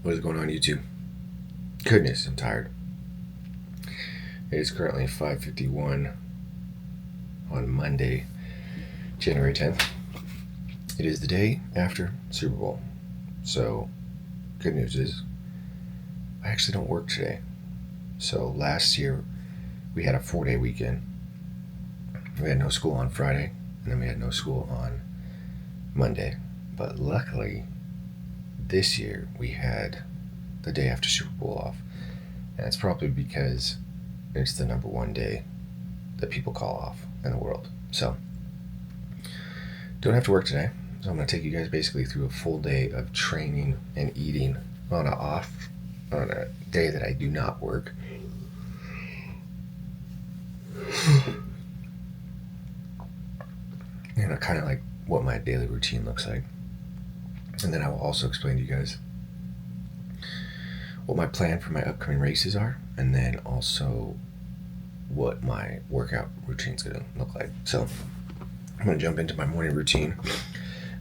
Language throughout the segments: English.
What is going on, YouTube? Goodness, I'm tired. It is currently 5:51 on Monday, January 10th. It is the day after Super Bowl. So, good news is, I actually don't work today. So, last year, we had a 4-day weekend. We had no school on Friday, and then we had no school on Monday. But luckily, this year, we had the day after Super Bowl off. And it's probably because it's the number one day that people call off in the world. So, don't have to work today. So I'm going to take you guys basically through a full day of training and eating on a day that I do not work. And kind of like what my daily routine looks like. And then I will also explain to you guys what my plan for my upcoming races are, and then also what my workout routine is going to look like. So I'm going to jump into my morning routine.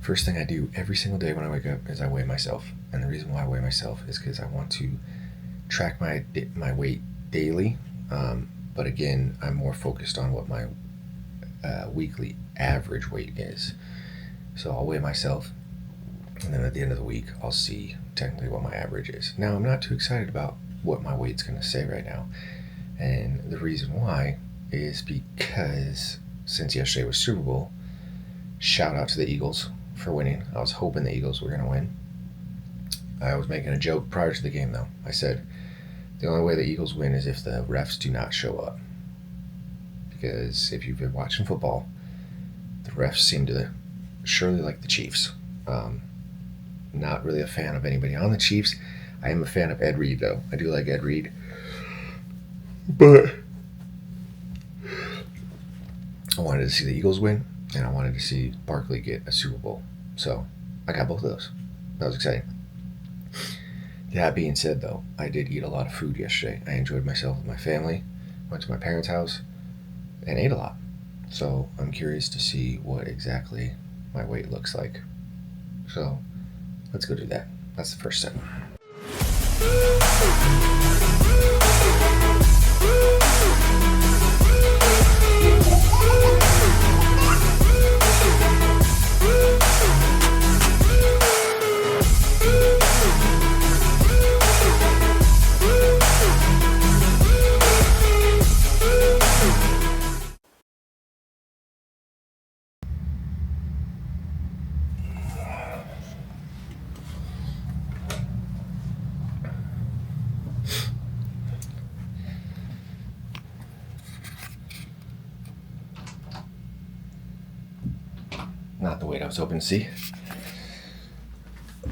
First thing I do every single day when I wake up is I weigh myself. And the reason why I weigh myself is because I want to track my weight daily. But again, I'm more focused on what my weekly average weight is. So I'll weigh myself, and then at the end of the week, I'll see technically what my average is. Now, I'm not too excited about what my weight's going to say right now. And the reason why is because since yesterday was Super Bowl, shout out to the Eagles for winning. I was hoping the Eagles were going to win. I was making a joke prior to the game, though. I said, the only way the Eagles win is if the refs do not show up. Because if you've been watching football, the refs seem to surely like the Chiefs. Not really a fan of anybody on the Chiefs. I am a fan of Ed Reed, though. I do like Ed Reed. But I wanted to see the Eagles win, and I wanted to see Barkley get a Super Bowl. So I got both of those. That was exciting. That being said, though, I did eat a lot of food yesterday. I enjoyed myself with my family, went to my parents' house, and ate a lot. So I'm curious to see what exactly my weight looks like. So let's go do that. That's the first step. Not the weight I was hoping to see.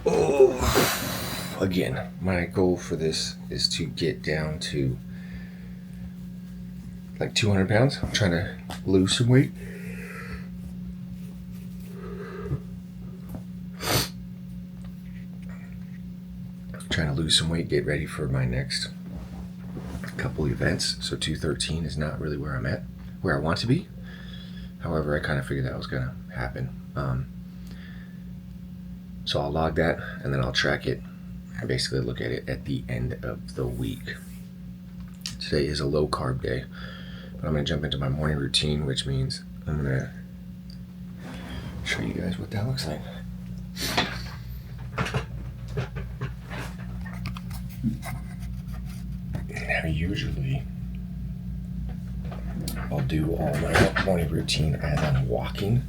Oh, again, my goal for this is to get down to like 200 pounds. I'm trying to lose some weight. Trying to lose some weight, get ready for my next couple events. So 213 is not really where I'm at, where I want to be. However, I kind of figured that was going to happen. So I'll log that, and then I'll track it and basically look at it at the end of the week. Today is a low carb day, but I'm going to jump into my morning routine, which means I'm going to show you guys what that looks like. Now, usually I'll do all my morning routine as I'm walking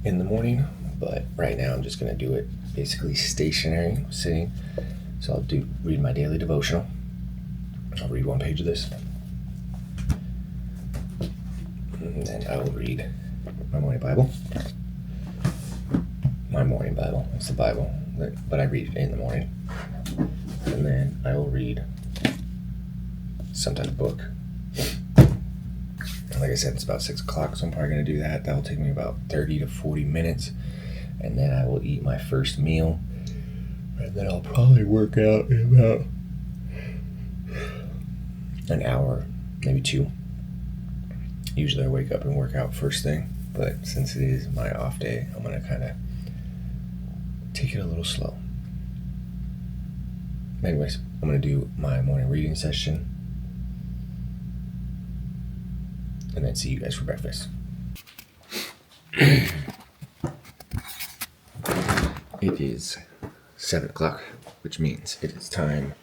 in the morning, but right now I'm just going to do it basically stationary, sitting. So I'll read my daily devotional. I'll read one page of this, and then I will read my morning Bible. My morning Bible, it's the Bible, but I read it in the morning. And then I will read some type of book. Like I said, it's about 6 o'clock, so I'm probably going to do that. That'll take me about 30 to 40 minutes. And then I will eat my first meal. And then I'll probably work out in about an hour, maybe 2. Usually I wake up and work out first thing. But since it is my off day, I'm going to kind of take it a little slow. Anyways, I'm going to do my morning reading session and then see you guys for breakfast. It is 7 o'clock, which means it is time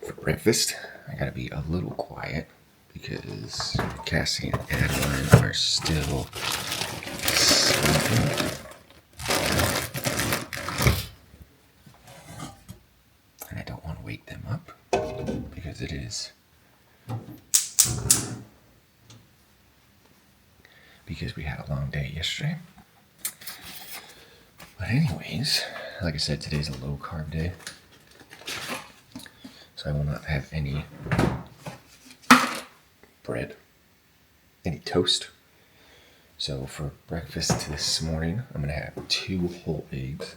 for breakfast. I gotta be a little quiet because Cassie and Adeline are still sleeping. And I don't want to wake them up because it is because we had a long day yesterday. But anyways, like I said, today's a low carb day. So I will not have any bread, any toast. So for breakfast this morning, I'm going to have 2 whole eggs,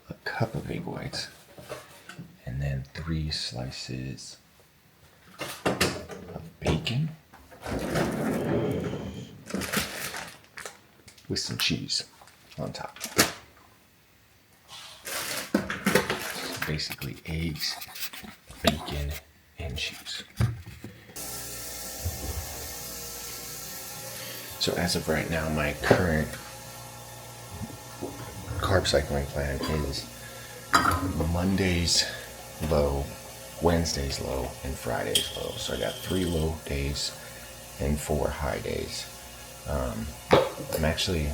a cup of egg whites, and then 3 slices of bacon with some cheese on top. So basically eggs, bacon, and cheese. So as of right now, my current carb cycling plan is Mondays low, Wednesdays low, and Fridays low. So I got 3 low days and 4 high days. I'm actually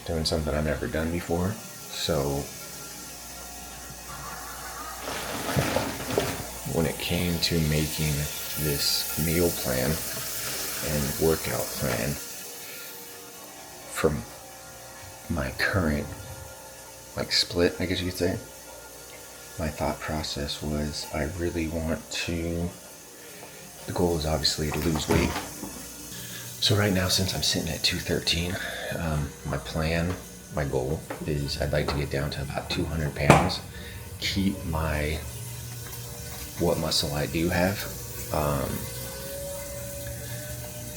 doing something I've never done before. So when it came to making this meal plan and workout plan from my current split, I guess you could say, my thought process was the goal is obviously to lose weight. So right now, since I'm sitting at 213, my goal is I'd like to get down to about 200 pounds, keep what muscle I do have,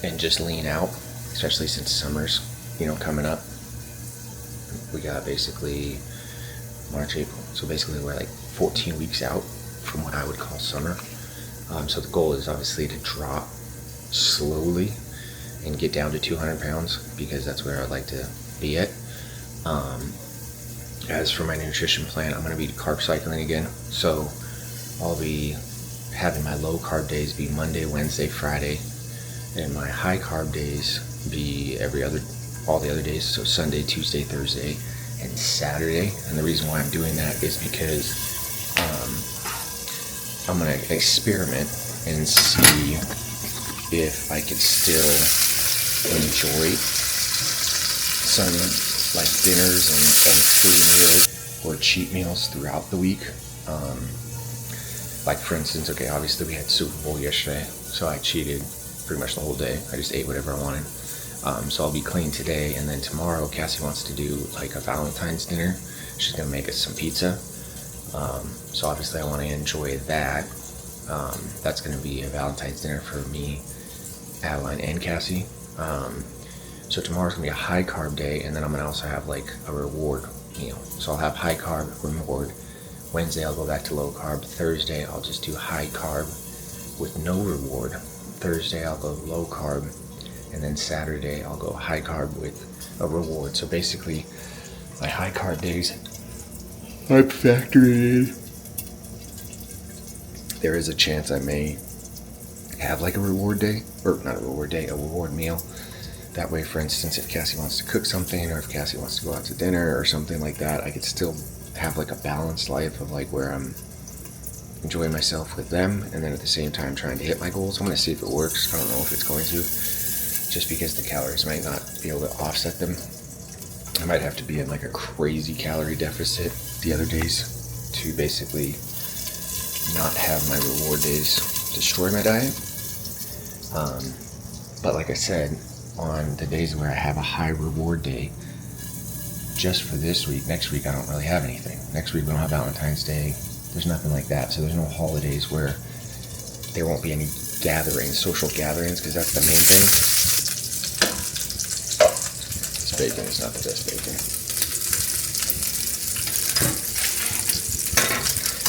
and just lean out, especially since summer's, coming up. We got basically March, April. So basically we're like 14 weeks out from what I would call summer. So the goal is obviously to drop slowly and get down to 200 pounds because that's where I'd like to be at. As for my nutrition plan, I'm going to be carb cycling again. So I'll be having my low carb days be Monday, Wednesday, Friday, and my high carb days be all the other days. So Sunday, Tuesday, Thursday, and Saturday. And the reason why I'm doing that is because I'm going to experiment and see if I could still enjoy some dinners and free meals or cheat meals throughout the week. For instance, obviously we had Super Bowl yesterday, so I cheated pretty much the whole day. I just ate whatever I wanted. So I'll be clean today, and then tomorrow Cassie wants to do a Valentine's dinner. She's gonna make us some pizza. So obviously I want to enjoy that. That's gonna be a Valentine's dinner for me, Adeline, and Cassie. So tomorrow's gonna be a high carb day, and then I'm gonna also have a reward meal. So I'll have high carb reward. Wednesday I'll go back to low carb. Thursday I'll just do high carb with no reward. Thursday I'll go low carb, and then Saturday I'll go high carb with a reward. So basically my high carb days I'm factoring in. There is a chance I may have a reward day, or not a reward day, a reward meal. That way, for instance, if Cassie wants to cook something, or if Cassie wants to go out to dinner or something like that, I could still have a balanced life of where I'm enjoying myself with them, and then at the same time trying to hit my goals. I'm going to see if it works. I don't know if it's going to, just because the calories might not be able to offset them. I might have to be in a crazy calorie deficit the other days to basically not have my reward days destroy my diet. But like I said, on the days where I have a high reward day, just for this week, next week I don't really have anything. Next week we don't have Valentine's Day. There's nothing like that. So there's no holidays where there won't be any gatherings, social gatherings, because that's the main thing. This bacon is not the best bacon.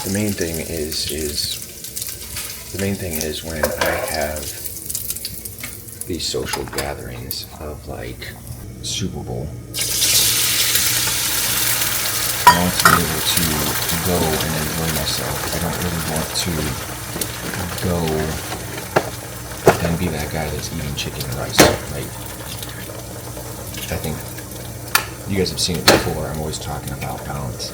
the main thing is when I have these social gatherings of like Super Bowl, I want to be able to go and enjoy myself. I don't really want to go and be that guy that's eating chicken and rice. Like, I think you guys have seen it before. I'm always talking about balance,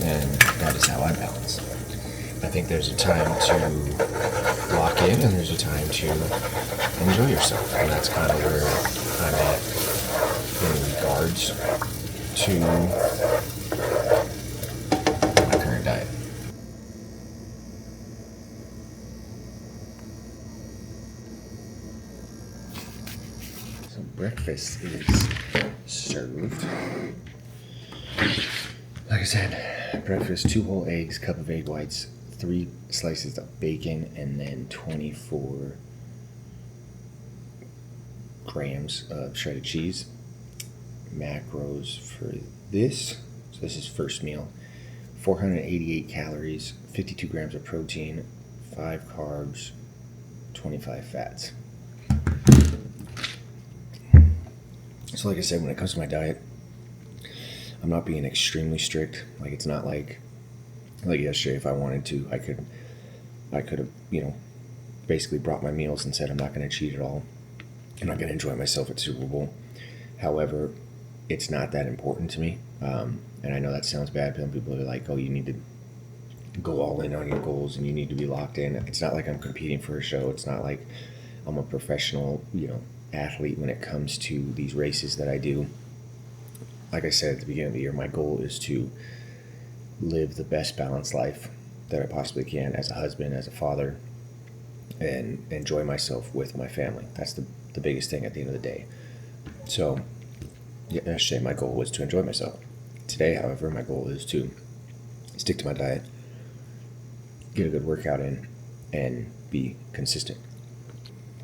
and that is how I balance. I think there's a time to lock in, and there's a time to enjoy yourself, and that's kind of where I'm at in regards to my current diet. So breakfast is served. Like I said, breakfast, 2 whole eggs, cup of egg whites, 3 slices of bacon, and then 24 grams of shredded cheese. Macros for this, so this is first meal, 488 calories, 52 grams of protein, 5 carbs, 25 fats. So like I said, when it comes to my diet, I'm not being extremely strict. Like, it's not like yesterday, if I wanted to, I could have, basically brought my meals and said I'm not going to cheat at all. I'm not going to enjoy myself at Super Bowl. However, it's not that important to me. And I know that sounds bad. Some people are like, oh, you need to go all in on your goals and you need to be locked in. It's not like I'm competing for a show. It's not like I'm a professional, athlete when it comes to these races that I do. Like I said at the beginning of the year, my goal is to live the best balanced life that I possibly can as a husband, as a father, and enjoy myself with my family. That's the biggest thing at the end of the day. So, yesterday my goal was to enjoy myself. Today, however, my goal is to stick to my diet, get a good workout in, and be consistent.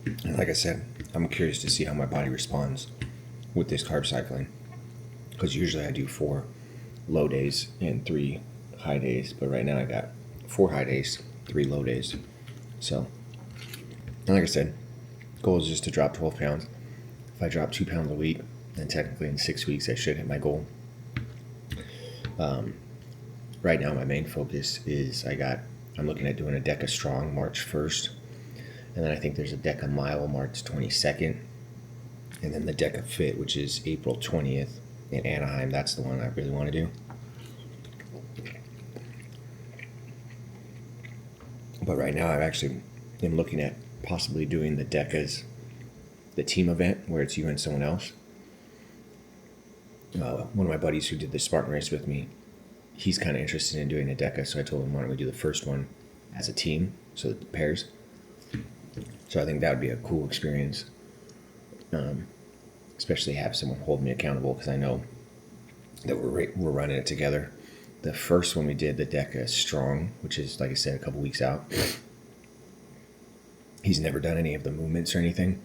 And like I said, I'm curious to see how my body responds with this carb cycling, because usually I do 4 low days and 3 high days, but right now I got 4 high days, 3 low days. So, and like I said, goal is just to drop 12 pounds. If I drop 2 pounds a week, then technically in 6 weeks I should hit my goal. Right now my main focus is I'm looking at doing a Deca Strong March 1st, and then I think there's a Deca Mile March 22nd, and then the Deca Fit, which is April 20th in Anaheim. That's the one I really want to do. But right now I'm looking at possibly doing the Decas, the team event where it's you and someone else. One of my buddies who did the Spartan race with me, he's kind of interested in doing a Deca, so I told him, why don't we do the first one as a team, so the pairs. So I think that would be a cool experience, especially have someone hold me accountable, because I know that we're running it together. The first one we did, the Deca Strong, which is, like I said, a couple weeks out. He's never done any of the movements or anything,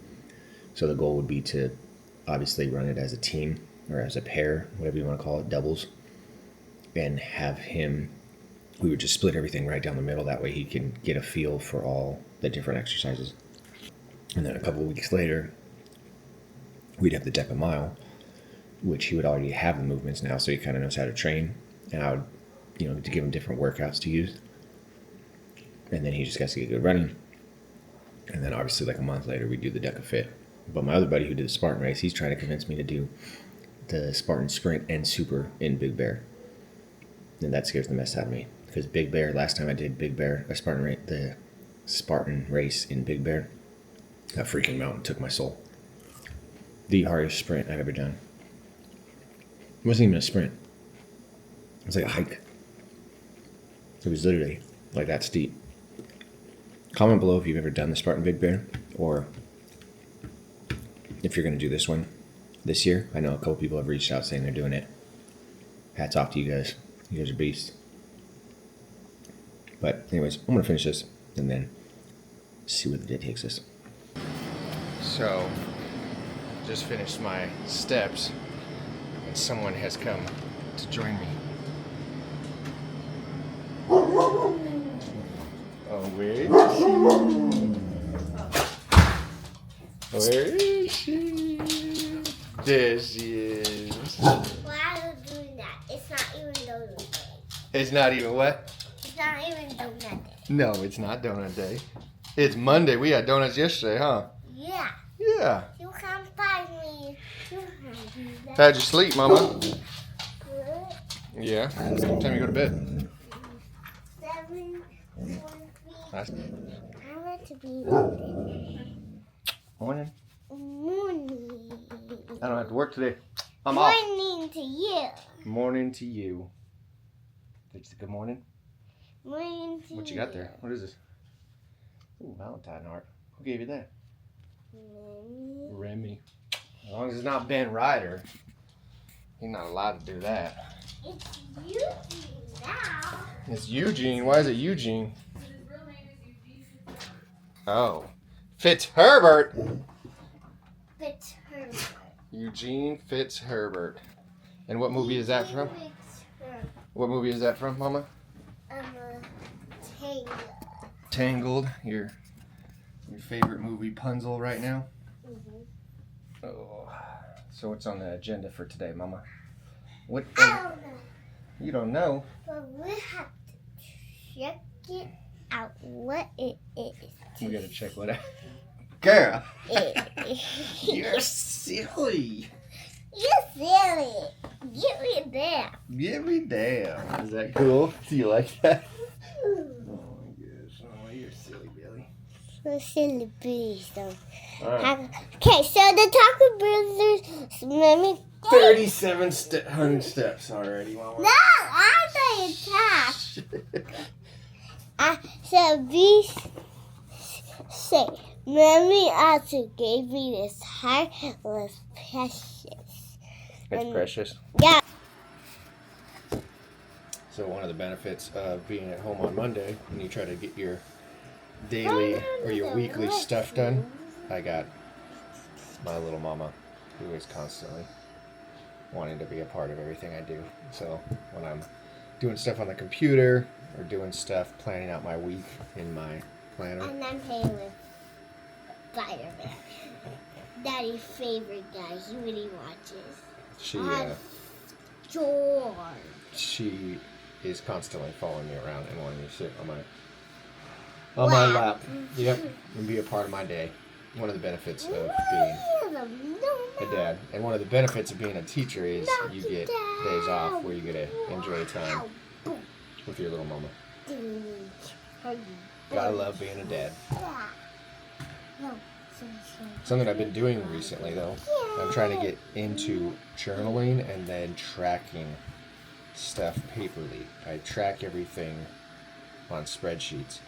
so the goal would be to obviously run it as a team or as a pair, whatever you want to call it, doubles, and have him, we would just split everything right down the middle. That way he can get a feel for all the different exercises. And then a couple of weeks later, we'd have the Deca Mile, which he would already have the movements now, so he kind of knows how to train. And I would, to give him different workouts to use. And then he just has to get good running. And then obviously like a month later, we do the Deca Fit. But my other buddy who did the Spartan race, he's trying to convince me to do the Spartan Sprint and Super in Big Bear. And that scares the mess out of me. Because Big Bear, last time I did Big Bear, the Spartan race in Big Bear, that freaking mountain took my soul. The hardest sprint I've ever done. It wasn't even a sprint. It was like a hike. It was literally like that steep. Comment below if you've ever done the Spartan Big Bear, or if you're going to do this one this year. I know a couple people have reached out saying they're doing it. Hats off to you guys. You guys are beasts. But anyways, I'm going to finish this and then see where the day takes us. So, just finished my steps and someone has come to join me. Where is she? Where is she? There she is. Why are you doing that? It's not even donut day. It's not even what? It's not even donut day. No, it's not donut day. It's Monday. We had donuts yesterday, huh? Yeah. Yeah. You can't find me. You can't do that. How'd you sleep, Mama? Good. Yeah. It's time you go to bed. 7:43. Nice. I want to be Morning. morning. I don't have to work today. I'm off. Morning to you. Morning to you. Did you say good morning? Morning to What you got there? What is this? Ooh, Valentine art. Who gave you that? Remy. As long as it's not Ben Ryder, he's not allowed to do that. It's Eugene now. It's Eugene. Why is it Eugene? His real name is Eugene. Oh. Fitzherbert. Fitzherbert. Eugene Fitzherbert. And what movie is that from? Fitzherbert. What movie is that from, Mama? Tangled. Tangled. Your favorite movie, Punzel, right now? Mm-hmm. Oh. So what's on the agenda for today, Mama? What? I don't know. You don't know? But we have to check it out what it is. We gotta check what out. Girl! You're You're silly! silly. Give me that. Give me damn. Is that cool? Do you like that? Oh my gosh. Oh, you're silly, Billy. So silly bees. Alright. Okay, so the Taco Brothers, let me 3,700 steps already, Mama. No, I thought you talked. So these say, Mommy also gave me this heart. It was precious. It's precious. Yeah. So one of the benefits of being at home on Monday, when you try to get your daily or your weekly stuff done, I got my little mama, who is constantly wanting to be a part of everything I do. So when I'm doing stuff on the computer or doing stuff, planning out my week in my planner. And I'm playing with Spider-Man. Daddy's favorite guy. He really watches. George. She is constantly following me around and wanting me to sit on my lap. Yep, and be a part of my day. One of the benefits of being a dad, and one of the benefits of being a teacher is you get days off where you get to enjoy time with your little mama. Gotta love being a dad. Something I've been doing recently, though, I'm trying to get into journaling and then tracking stuff paperly. I track everything on spreadsheets,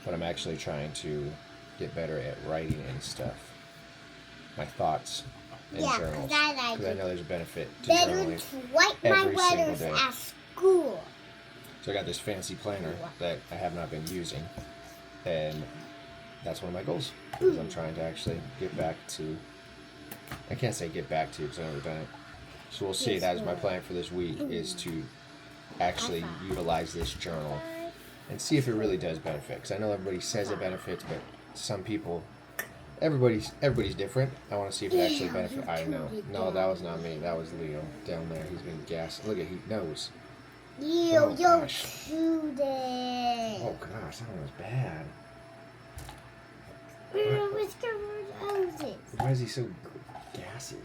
but I'm actually trying to get better at writing and stuff. My thoughts in journals. Because I know there's a benefit to journaling every single day. At school. So I got this fancy planner that I have not been using, and that's one of my goals. Because I'm trying to actually get back to, I can't say get back to because I've never done it. So we'll see. That is my plan for this week, is to actually utilize this journal and see if it really does benefit. Because I know everybody says it benefits, but some people, everybody's different. I want to see if it actually benefits. I know. No, that was not me. That was Leo down there. He's been gassed. Look at, he knows. You're gosh. cute. Oh gosh, that one was bad. Why is he so gassy?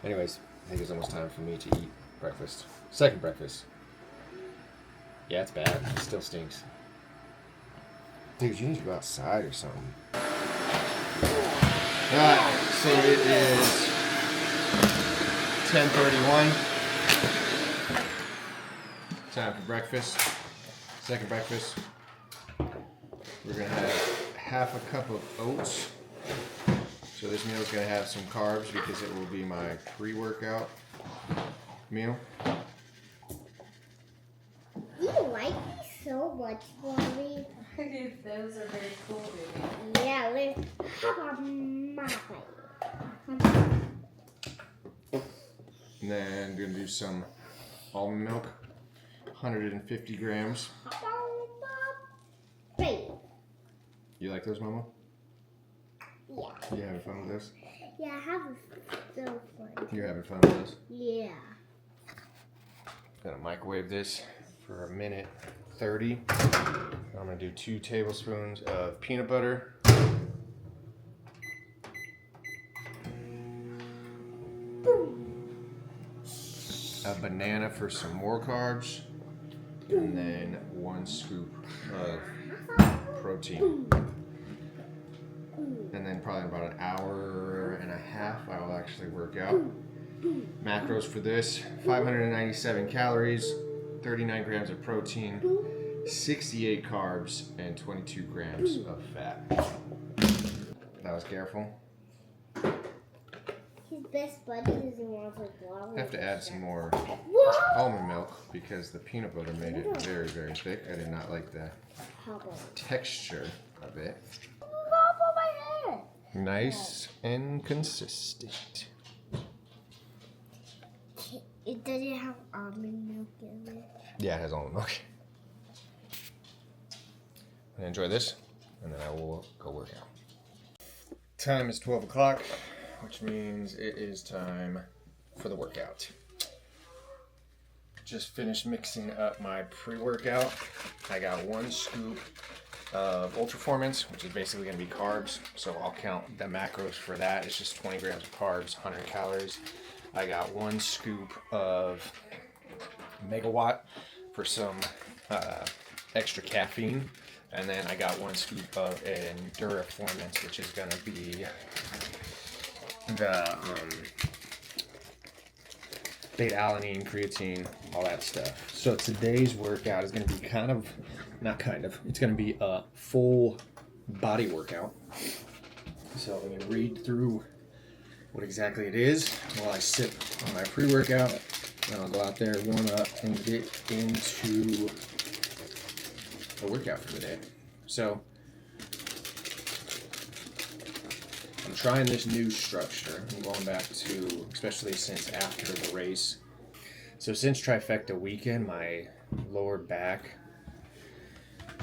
Anyways, I think it's almost time for me to eat breakfast. Second breakfast. Yeah, it's bad. It still stinks. Dude, you need to go outside or something. Alright, so it is 10:31. Time for breakfast. Second breakfast. We're going to have half a cup of oats. So this meal is going to have some carbs because it will be my pre-workout meal. You like me so much, Mommy. Those are very cool, baby. Yeah, how about my And then I'm going to do some almond milk, 150 grams. You like those, Mama? Yeah. You having fun with this? Yeah, I have so fun. You're having fun with this? Yeah. Gonna microwave this for a minute 30. I'm gonna do 2 tablespoons of peanut butter. A banana for some more carbs. And then 1 scoop of protein. And then probably about an hour and a half I will actually work out. Macros for this, 597 calories, 39 grams of protein, 68 carbs, and 22 grams of fat. That was careful. His best buddy doesn't want to water. I have to add some more What? almond milk because the peanut butter made it very, very thick. I did not like the texture of it. My hair. Nice and consistent. It doesn't have almond milk in it. Yeah, it has almond milk. I enjoy this, and then I will go work out. Time is 12 o'clock, which means it is time for the workout. Just finished mixing up my pre-workout. I got 1 scoop of Intra-Formance, which is basically going to be carbs. So I'll count the macros for that. It's just 20 grams of carbs, 100 calories. I got 1 scoop of Megawatt for some extra caffeine. And then I got 1 scoop of Intra-Formance, which is going to be the beta-alanine, creatine, all that stuff. So today's workout is going to be it's going to be a full body workout. So let me read through what exactly it is while I sip on my pre-workout. Then I'll go out there, warm up, and get into the workout for the day. So I'm trying this new structure. I'm going back to, especially since after the race. So since Trifecta weekend, my lower back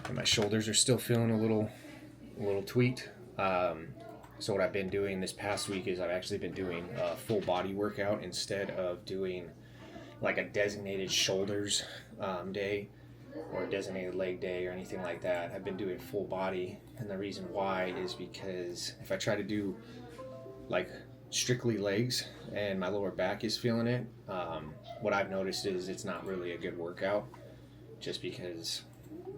and my shoulders are still feeling a little tweaked. So what I've been doing this past week is I've actually been doing a full body workout instead of doing like a designated shoulders day or a designated leg day or anything like that. I've been doing full body, and the reason why is because if I try to do like strictly legs and my lower back is feeling it, what I've noticed is it's not really a good workout just because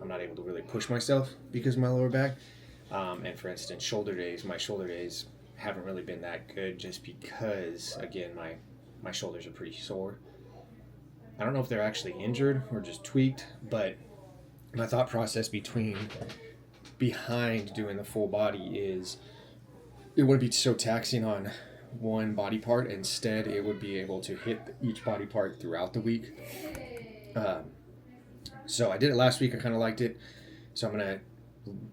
I'm not able to really push myself because of my lower back. And for instance, my shoulder days haven't really been that good just because, again, my shoulders are pretty sore. I don't know if they're actually injured or just tweaked, but my thought process behind doing the full body is it wouldn't be so taxing on one body part. Instead, it would be able to hit each body part throughout the week. So I did it last week. I kind of liked it. So I'm going to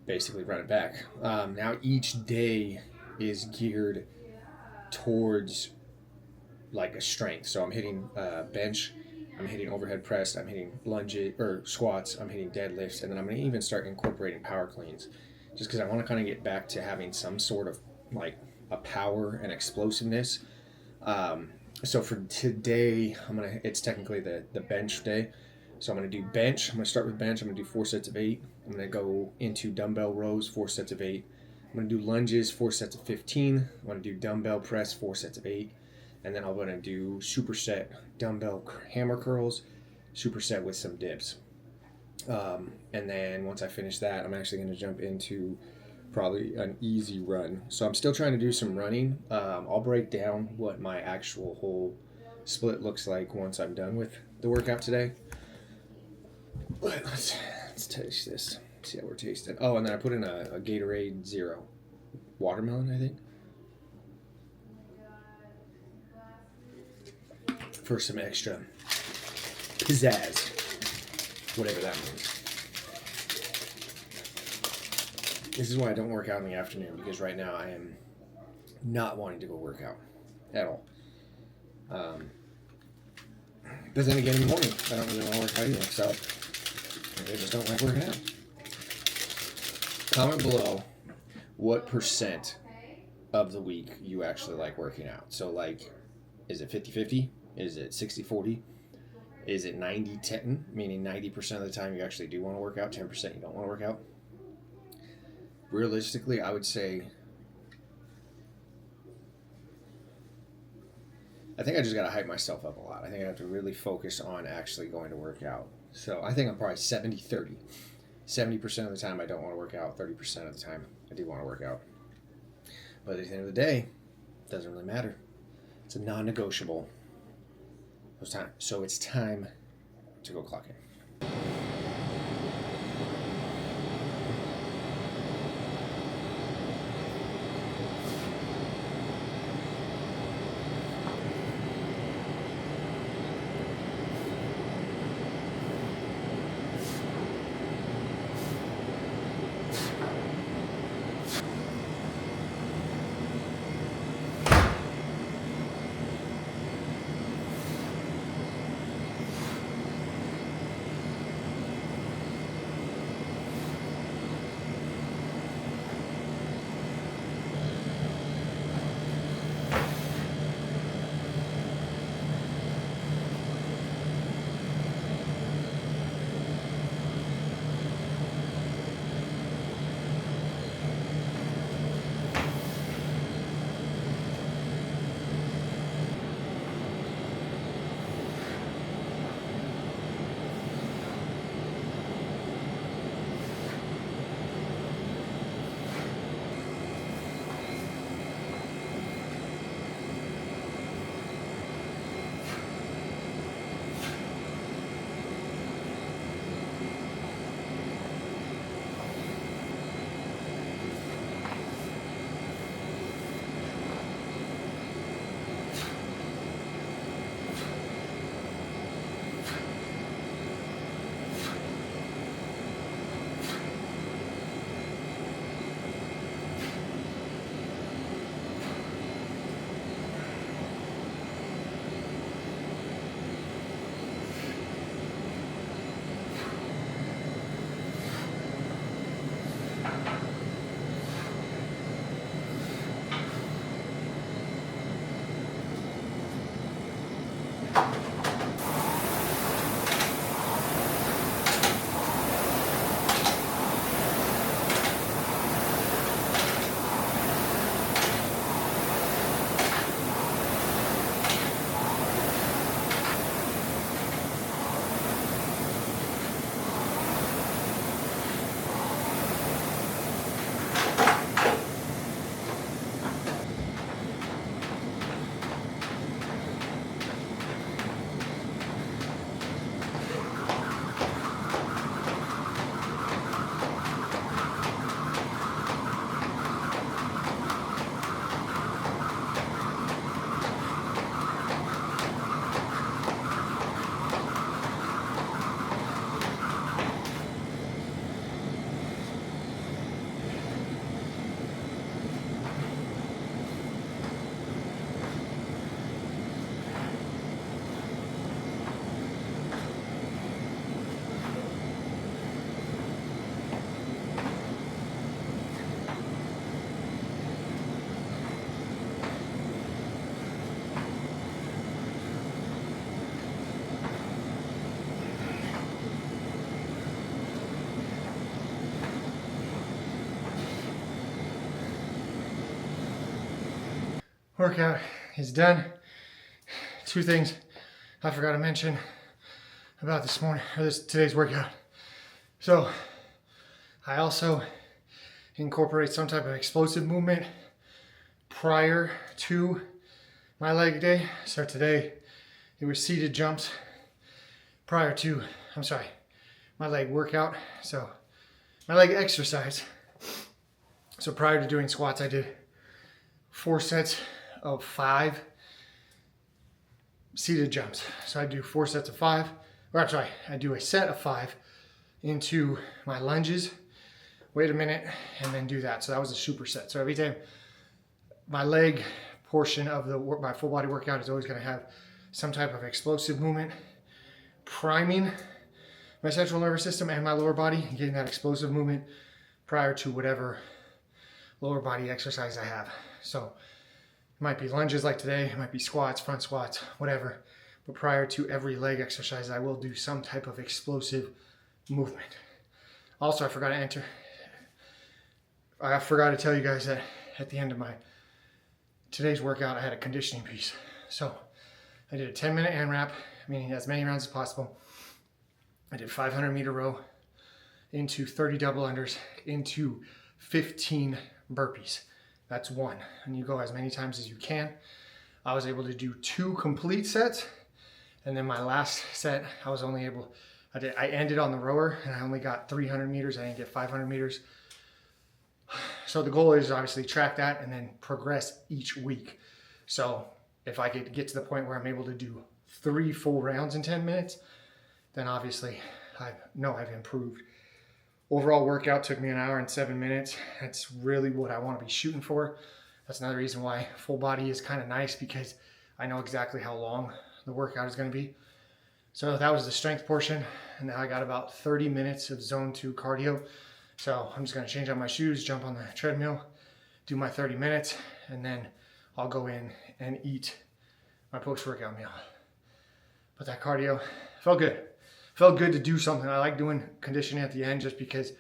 basically run it back. Now each day is geared towards like a strength. So I'm hitting bench, I'm hitting overhead press, I'm hitting lunges or squats, I'm hitting deadlifts, and then I'm going to even start incorporating power cleans just because I want to kind of get back to having some sort of like a power and explosiveness. So for today, it's technically the bench day. So I'm going to do bench. I'm going to start with bench. I'm going to do 4 sets of 8. I'm going to go into dumbbell rows, 4 sets of 8. I'm going to do lunges, 4 sets of 15. I'm going to do dumbbell press, 4 sets of 8. And then I'm going to do superset dumbbell hammer curls, superset with some dips. And then once I finish that, I'm actually going to jump into probably an easy run. So I'm still trying to do some running. I'll break down what my actual whole split looks like once I'm done with the workout today. But let's taste this. See how we're tasting. Oh, and then I put in a Gatorade Zero watermelon, I think, for some extra pizzazz, whatever that means. This is why I don't work out in the afternoon, because right now I am not wanting to go work out at all. But then again, in the morning, I don't really want to work out either, so I just don't like working out. Comment below what percent of the week you actually like working out. So like, is it 50-50? Is it 60-40? Is it 90-10, meaning 90% of the time you actually do want to work out, 10% you don't want to work out? Realistically, I would say, I think I just got to hype myself up a lot. I think I have to really focus on actually going to work out. So I think I'm probably 70-30. 70% of the time I don't want to work out, 30% of the time I do want to work out. But at the end of the day, it doesn't really matter. It's a non-negotiable. So it's time to go clock in. Workout is done. Two things I forgot to mention about today's workout. So I also incorporate some type of explosive movement prior to my leg day. So today it was seated jumps prior to, my leg workout. So my leg exercise. So prior to doing squats, I did 4 sets of 5 seated jumps. So I do 4 sets of 5, I do a set of 5 into my lunges, wait a minute, and then do that. So that was a superset. So every time my leg portion of my full body workout is always going to have some type of explosive movement, priming my central nervous system and my lower body, and getting that explosive movement prior to whatever lower body exercise I have. So it might be lunges like today, it might be squats, front squats, whatever. But prior to every leg exercise, I will do some type of explosive movement. Also, I forgot to tell you guys that at the end of today's workout, I had a conditioning piece. So I did a 10-minute AMRAP, meaning as many rounds as possible. I did 500-meter row into 30 double unders into 15 burpees. That's one. And you go as many times as you can. I was able to do 2 complete sets. And then my last set, I ended on the rower and I only got 300 meters. I didn't get 500 meters. So the goal is obviously track that and then progress each week. So if I could get to the point where I'm able to do 3 full rounds in 10 minutes, then obviously I know I've improved. Overall workout took me 1 hour and 7 minutes. That's really what I want to be shooting for. That's another reason why full body is kind of nice, because I know exactly how long the workout is going to be. So that was the strength portion. And now I got about 30 minutes of zone 2 cardio. So I'm just going to change out my shoes, jump on the treadmill, do my 30 minutes, and then I'll go in and eat my post-workout meal. But that cardio felt good. Felt good to do something. I like doing conditioning at the end just because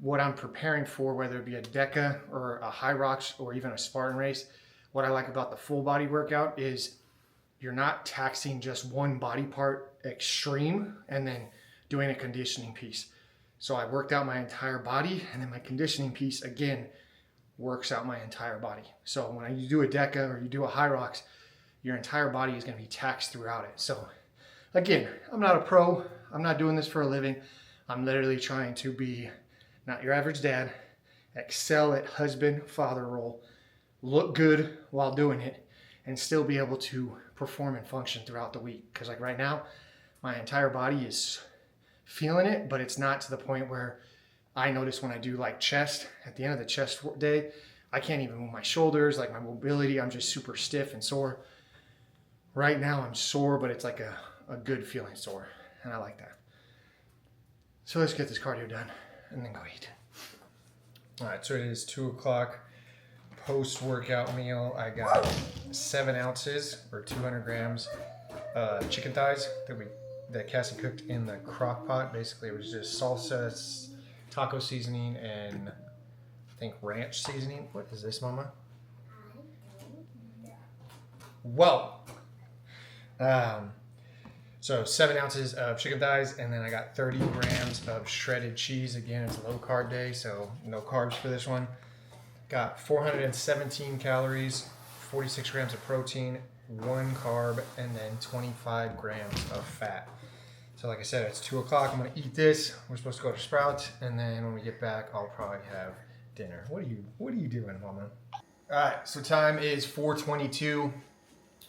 what I'm preparing for, whether it be a DECA or a high rocks or even a Spartan race, what I like about the full body workout is you're not taxing just one body part extreme and then doing a conditioning piece. So I worked out my entire body, and then my conditioning piece again works out my entire body. So when you do a DECA or you do a high rocks, your entire body is going to be taxed throughout it. So again, I'm not a pro. I'm not doing this for a living. I'm literally trying to be not your average dad, excel at husband, father role, look good while doing it, and still be able to perform and function throughout the week. Because like right now, my entire body is feeling it, but it's not to the point where I notice when I do like chest, at the end of the chest day, I can't even move my shoulders, like my mobility, I'm just super stiff and sore. Right now I'm sore, but it's like a good feeling sore, and I like that. So let's get this cardio done and then go eat. All right, so it is 2 o'clock. Post-workout meal, I got 7 ounces or 200 grams chicken thighs that Cassie cooked in the crock pot. Basically, it was just salsa, taco seasoning, and I think ranch seasoning. What is this, Mama? Well, so 7 ounces of chicken thighs, and then I got 30 grams of shredded cheese. Again, it's a low carb day, so no carbs for this one. Got 417 calories, 46 grams of protein, 1 carb, and then 25 grams of fat. So like I said, it's 2 o'clock. I'm gonna eat this. We're supposed to go to Sprouts, and then when we get back, I'll probably have dinner. What are you doing, Mama? All right, so time is 4:22.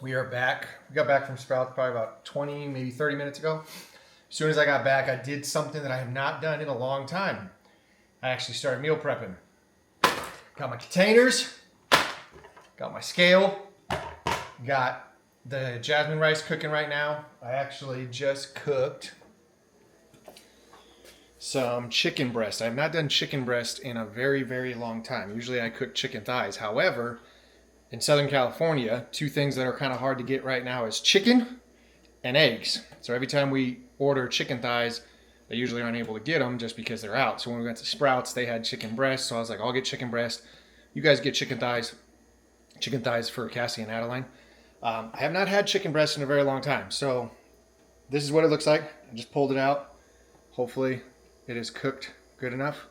We are back. We got back from Sprouts probably about 20, maybe 30 minutes ago. As soon as I got back, I did something that I have not done in a long time. I actually started meal prepping. Got my containers, got my scale, got the jasmine rice cooking right now. I actually just cooked some chicken breast. I have not done chicken breast in a very, very long time. Usually I cook chicken thighs. However, in Southern California, 2 things that are kind of hard to get right now is chicken and eggs. So every time we order chicken thighs, they usually aren't able to get them just because they're out. So when we went to Sprouts, they had chicken breast. So I was like, I'll get chicken breast. You guys get chicken thighs for Cassie and Adeline. I have not had chicken breast in a very long time. So this is what it looks like. I just pulled it out. Hopefully it is cooked good enough.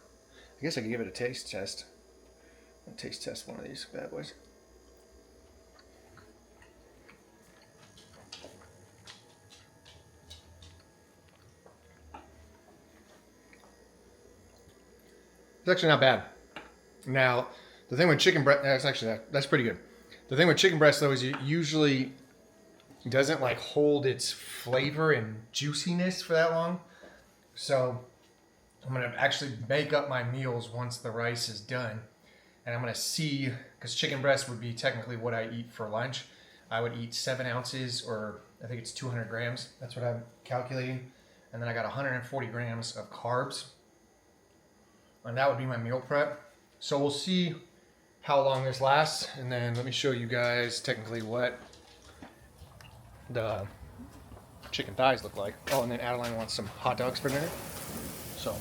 I guess I could give it a taste test. I'll taste test one of these bad boys. It's actually not bad. Now, the thing with chicken breast, that's pretty good. The thing with chicken breast though is it usually doesn't like hold its flavor and juiciness for that long. So I'm gonna actually make up my meals once the rice is done, and I'm gonna see, because chicken breast would be technically what I eat for lunch. I would eat 7 ounces, or I think it's 200 grams. That's what I'm calculating, and then I got 140 grams of carbs. And that would be my meal prep. So we'll see how long this lasts, and then let me show you guys technically what the chicken thighs look like. Oh, and then Adeline wants some hot dogs for dinner, so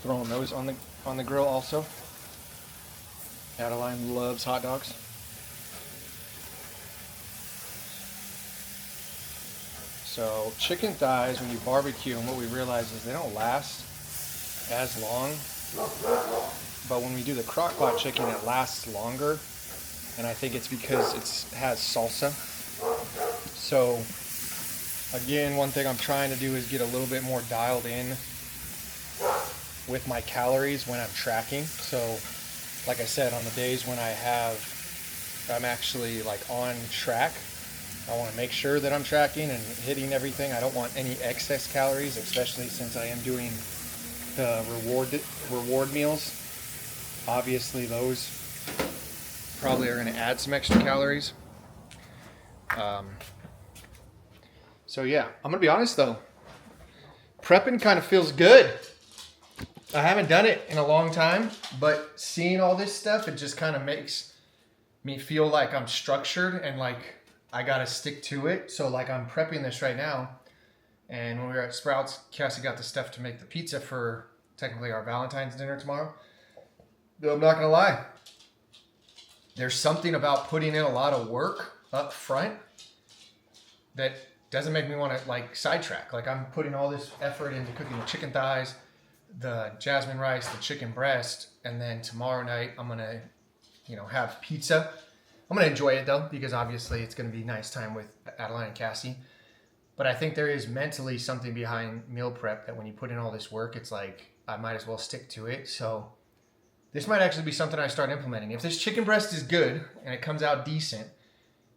throwing those on the grill also. Adeline loves hot dogs. So chicken thighs, when you barbecue them, what we realize is they don't last as long. But when we do the crock pot chicken, it lasts longer. And I think it's because it has salsa. So again, one thing I'm trying to do is get a little bit more dialed in with my calories when I'm tracking. So like I said, on the days when I'm actually like on track, I want to make sure that I'm tracking and hitting everything. I don't want any excess calories, especially since I am doing the reward meals. Obviously, those probably are going to add some extra calories. So yeah, I'm going to be honest though. Prepping kind of feels good. I haven't done it in a long time, but seeing all this stuff, it just kind of makes me feel like I'm structured and like I gotta stick to it. So like I'm prepping this right now, and when we were at Sprouts, Cassie got the stuff to make the pizza for technically our Valentine's dinner tomorrow. Though I'm not gonna lie, there's something about putting in a lot of work up front that doesn't make me want to like sidetrack. Like I'm putting all this effort into cooking the chicken thighs, the jasmine rice, the chicken breast, and then tomorrow night I'm gonna, have pizza. I'm gonna enjoy it though, because obviously it's gonna be nice time with Adeline and Cassie. But I think there is mentally something behind meal prep that when you put in all this work, it's like I might as well stick to it. So this might actually be something I start implementing. If this chicken breast is good and it comes out decent,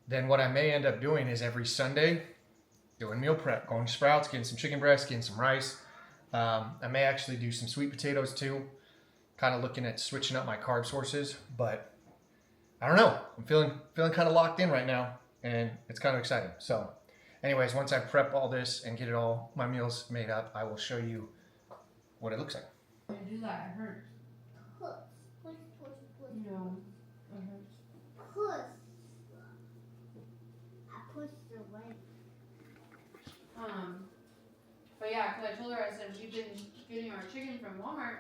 then what I may end up doing is every Sunday doing meal prep, going to Sprouts, getting some chicken breast, getting some rice. I may actually do some sweet potatoes too, kind of looking at switching up my carb sources, but I don't know. I'm feeling kind of locked in right now, and it's kind of exciting. So anyways, once I prep all this and get it all, my meals made up, I will show you what it looks like. When you do that, it hurts. Push. No, it hurts. Push. I pushed away. But yeah, because I told her, I said, we've been getting our chicken from Walmart.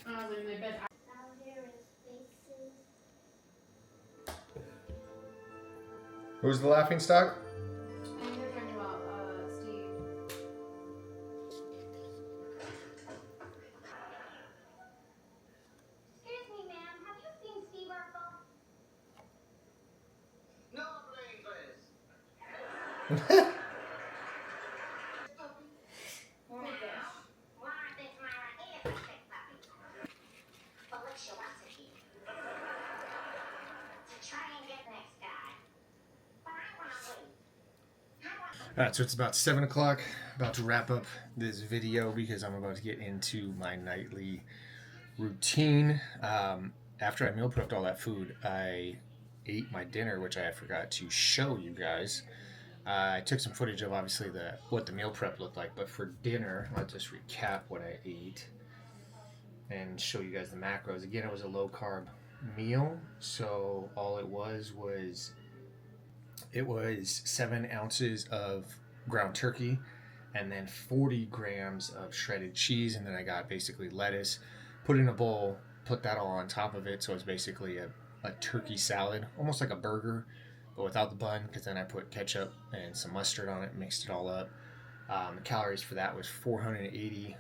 And I was like, they bet. Out here is faces. Who's the laughing stock? I think they're talking about Steve. Excuse me, ma'am. Have you seen Steve Urkel? No, English. Oh my gosh. Why aren't they smiling at me if I pick puppy? Voluptuosity. To try and get next guy. But I want to wait. All right, so it's about 7 o'clock. About to wrap up this video because I'm about to get into my nightly routine. After I meal prepped all that food, I ate my dinner, which I forgot to show you guys. I took some footage of obviously what the meal prep looked like, but for dinner, I'll just recap what I ate and show you guys the macros. Again, it was a low carb meal, so all it was 7 ounces of ground turkey and then 40 grams of shredded cheese, and then I got basically lettuce, put in a bowl, put that all on top of it, so it's basically a turkey salad, almost like a burger, but without the bun, because then I put ketchup and some mustard on it, mixed it all up. The calories for that was 480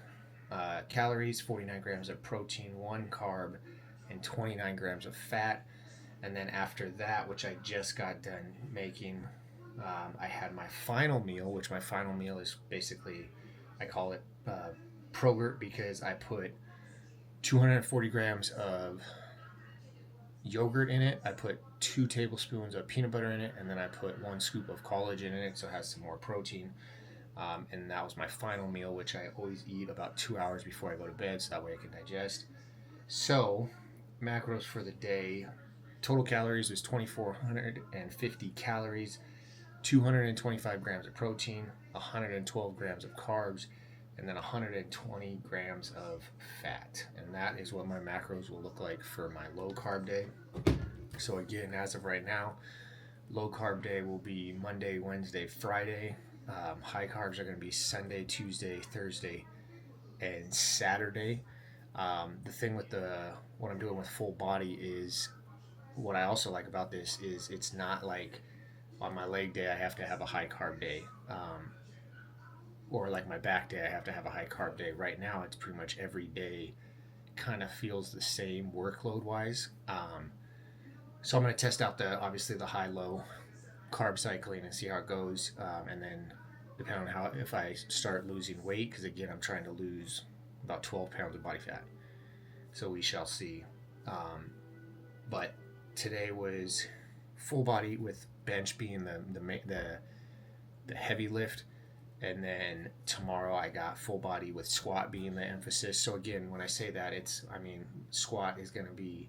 calories, 49 grams of protein, 1 carb, and 29 grams of fat. And then after that, which I just got done making, I had my final meal, which my final meal is basically, I call it Progurt, because I put 240 grams of yogurt in it. I put 2 tablespoons of peanut butter in it, and then I put 1 scoop of collagen in it, so it has some more protein. And that was my final meal, which I always eat about 2 hours before I go to bed, so that way I can digest. So, macros for the day. Total calories was 2,450 calories, 225 grams of protein, 112 grams of carbs, and then 120 grams of fat. And that is what my macros will look like for my low carb day. So again, as of right now, low carb day will be Monday, Wednesday, Friday. High carbs are going to be Sunday, Tuesday, Thursday, and Saturday. The thing with what I'm doing with full body is, what I also like about this is it's not like on my leg day I have to have a high carb day, or like my back day I have to have a high carb day. Right now it's pretty much every day kind of feels the same workload wise. So I'm going to test out obviously the high-low carb cycling and see how it goes, and then depending on if I start losing weight, because again I'm trying to lose about 12 pounds of body fat, so we shall see. But today was full body with bench being the heavy lift, and then tomorrow I got full body with squat being the emphasis. So again, when I say that, squat is going to be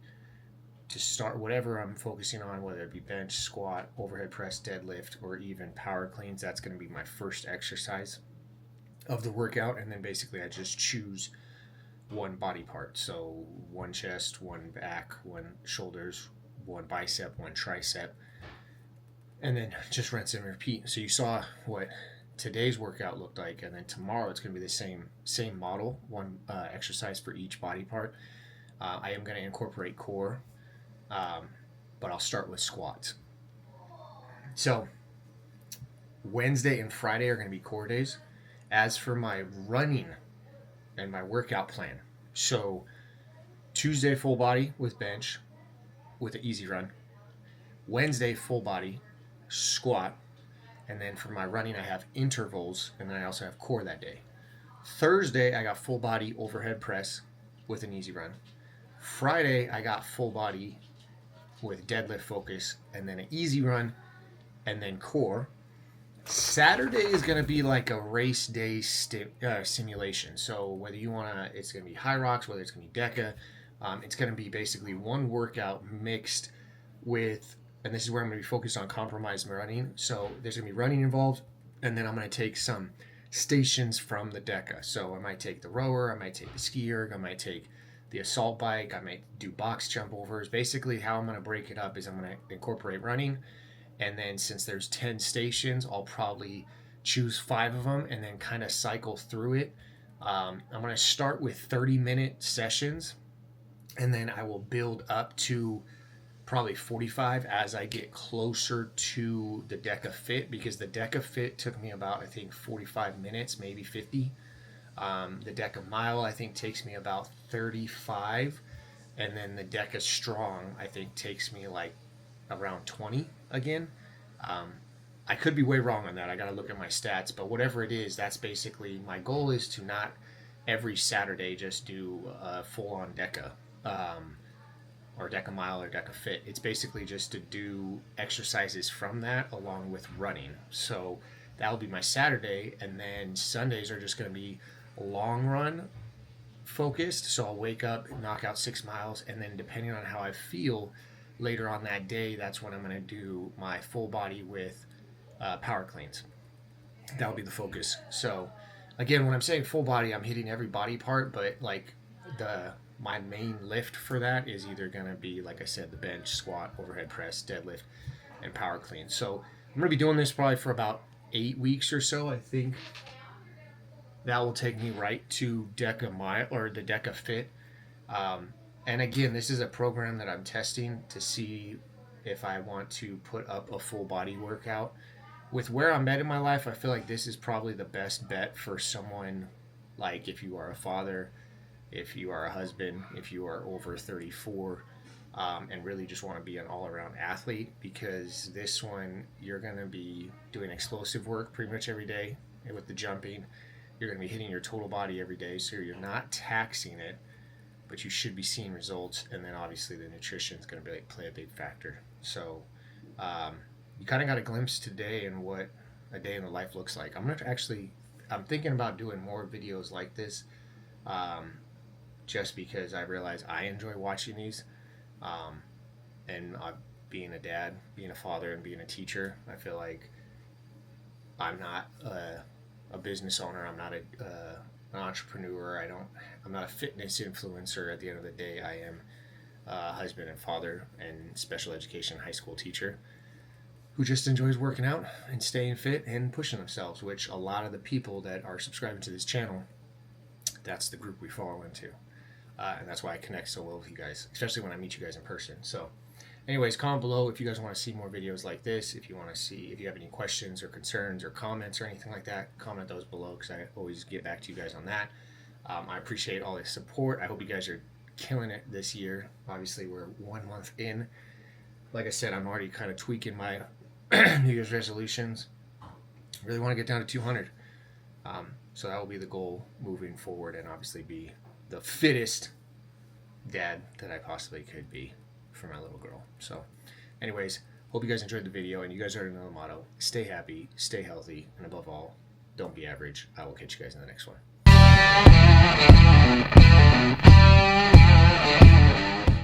to start whatever I'm focusing on, whether it be bench, squat, overhead press, deadlift, or even power cleans. That's going to be my first exercise of the workout, and then basically I just choose one body part. So one chest, one back, one shoulders, one bicep, one tricep, and then just rinse and repeat. So you saw what today's workout looked like, and then tomorrow it's going to be the same model, one exercise for each body part. I am going to incorporate core, but I'll start with squats. So Wednesday and Friday are going to be core days. As for my running and my workout plan, so Tuesday full body with bench with an easy run, Wednesday full body squat, and then for my running I have intervals, and then I also have core that day. Thursday I got full body overhead press with an easy run. Friday I got full body with deadlift focus, and then an easy run, and then core. Saturday is going to be like a race day simulation. So whether you want to, it's going to be high rocks, whether it's going to be deca, it's going to be basically one workout mixed with, and this is where I'm going to be focused on compromised running. So there's going to be running involved, and then I'm going to take some stations from the deca. So I might take the rower, I might take the ski erg, I might take the assault bike, I might do box jump overs. Basically how I'm going to break it up is I'm going to incorporate running, and then since there's 10 stations, I'll probably choose 5 of them and then kind of cycle through it. I'm going to start with 30-minute sessions, and then I will build up to probably 45 as I get closer to the Deca Fit, because the Deca Fit took me about, I think, 45 minutes, maybe 50. The Deca Mile, I think, takes me about 35. And then the Deca Strong, I think, takes me like around 20 again. I could be way wrong on that. I got to look at my stats. But whatever it is, that's basically my goal, is to not every Saturday just do a full-on Deca. Or Deca Mile or Deca Fit. It's basically just to do exercises from that along with running. So that'll be my Saturday, and then Sundays are just going to be long run focused. So I'll wake up, knock out 6 miles, and then depending on how I feel later on that day, that's when I'm going to do my full body with power cleans. That'll be the focus. So again, when I'm saying full body, I'm hitting every body part, but like my main lift for that is either going to be, like I said, the bench, squat, overhead press, deadlift, and power clean. So I'm going to be doing this probably for about 8 weeks or so. I think that will take me right to Deca Mile or the Deca Fit. And again, this is a program that I'm testing to see if I want to put up a full body workout. With where I'm at in my life, I feel like this is probably the best bet for someone, like if you are a father, if you are a husband, if you are over 34, and really just want to be an all-around athlete, because this one, you're going to be doing explosive work pretty much every day with the jumping. You're going to be hitting your total body every day, so you're not taxing it, but you should be seeing results. And then obviously the nutrition is going to play a big factor. So you kind of got a glimpse today in what a day in the life looks like. I'm thinking about doing more videos like this, just because I realize I enjoy watching these, and being a dad, being a father, and being a teacher, I feel like I'm not a business owner. I'm not an entrepreneur. I'm not a fitness influencer. At the end of the day, I am a husband and father and special education high school teacher who just enjoys working out and staying fit and pushing themselves, which a lot of the people that are subscribing to this channel, that's the group we fall into. And that's why I connect so well with you guys, especially when I meet you guys in person. So anyways, comment below if you guys want to see more videos like this. If you have any questions or concerns or comments or anything like that, comment those below, because I always get back to you guys on that. I appreciate all the support. I hope you guys are killing it this year. Obviously, we're 1 month in. Like I said, I'm already kind of tweaking my New Year's resolutions. Really want to get down to 200. So that will be the goal moving forward, and obviously be the fittest dad that I possibly could be for my little girl. So anyways, hope you guys enjoyed the video, and you guys already know the motto: stay happy, stay healthy, and above all, don't be average. I will catch you guys in the next one.